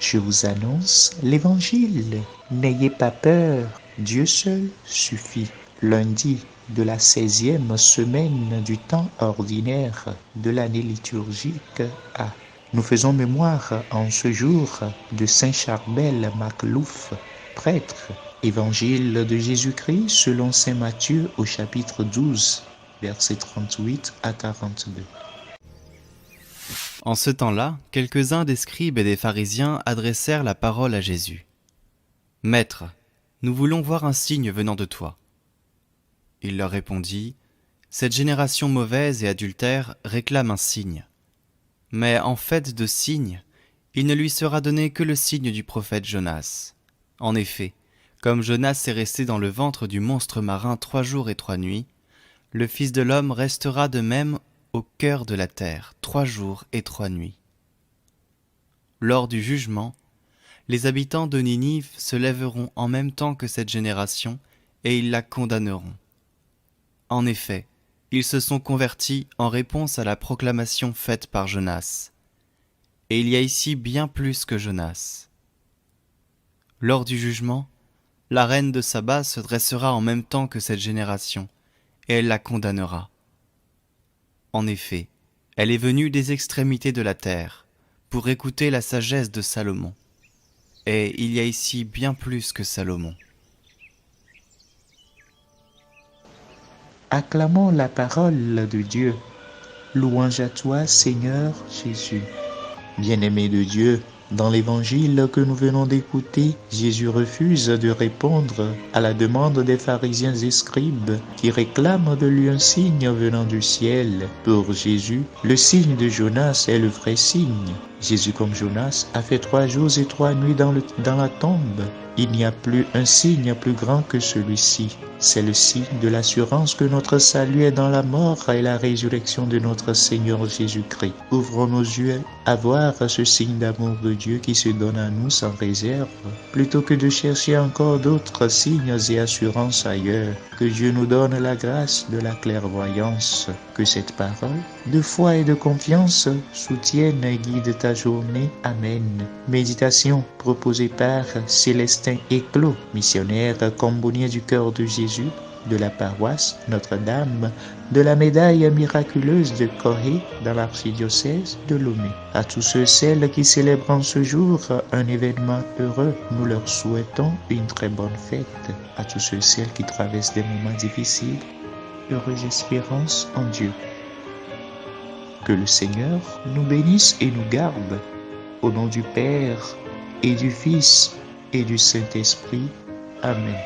Je vous annonce l'Évangile. N'ayez pas peur, Dieu seul suffit. Lundi de la 16e semaine du temps ordinaire de l'année liturgique A. Nous faisons mémoire en ce jour de Saint Charbel Maclouf, prêtre. Évangile de Jésus-Christ selon Saint Matthieu au chapitre 12, versets 38 à 42. En ce temps-là, quelques-uns des scribes et des pharisiens adressèrent la parole à Jésus. « Maître, nous voulons voir un signe venant de toi. » Il leur répondit, « Cette génération mauvaise et adultère réclame un signe. Mais en fait de signe, il ne lui sera donné que le signe du prophète Jonas. En effet, comme Jonas est resté dans le ventre du monstre marin 3 jours et 3 nuits, le Fils de l'homme restera de même au cœur de la terre 3 jours et 3 nuits. Lors du jugement, les habitants de Ninive se lèveront en même temps que cette génération et ils la condamneront. En effet, ils se sont convertis en réponse à la proclamation faite par Jonas. Et il y a ici bien plus que Jonas. Lors du jugement, la reine de Saba se dressera en même temps que cette génération et elle la condamnera. En effet, elle est venue des extrémités de la terre pour écouter la sagesse de Salomon. Et il y a ici bien plus que Salomon. Acclamons la parole de Dieu. Louange à toi, Seigneur Jésus. Bien-aimé de Dieu, dans l'évangile que nous venons d'écouter, Jésus refuse de répondre à la demande des pharisiens et scribes qui réclament de lui un signe venant du ciel. Pour Jésus, le signe de Jonas est le vrai signe. Jésus, comme Jonas, a fait 3 jours et 3 nuits dans la tombe. Il n'y a plus un signe plus grand que celui-ci. C'est le signe de l'assurance que notre salut est dans la mort et la résurrection de notre Seigneur Jésus-Christ. Ouvrons nos yeux à voir ce signe d'amour de Dieu qui se donne à nous sans réserve, plutôt que de chercher encore d'autres signes et assurances ailleurs. Que Dieu nous donne la grâce de la clairvoyance. Que cette parole de foi et de confiance soutienne et guide ta journée. Amen. Méditation proposée par Célestin Éclos, missionnaire combonien du cœur de Jésus, de la paroisse Notre-Dame de la médaille miraculeuse de Corée dans l'archidiocèse de Lomé. À tous ceux et celles qui célèbrent en ce jour un événement heureux, nous leur souhaitons une très bonne fête. À tous ceux et celles qui traversent des moments difficiles, heureuse espérance en Dieu. Que le Seigneur nous bénisse et nous garde. Au nom du Père et du Fils et du Saint-Esprit. Amen.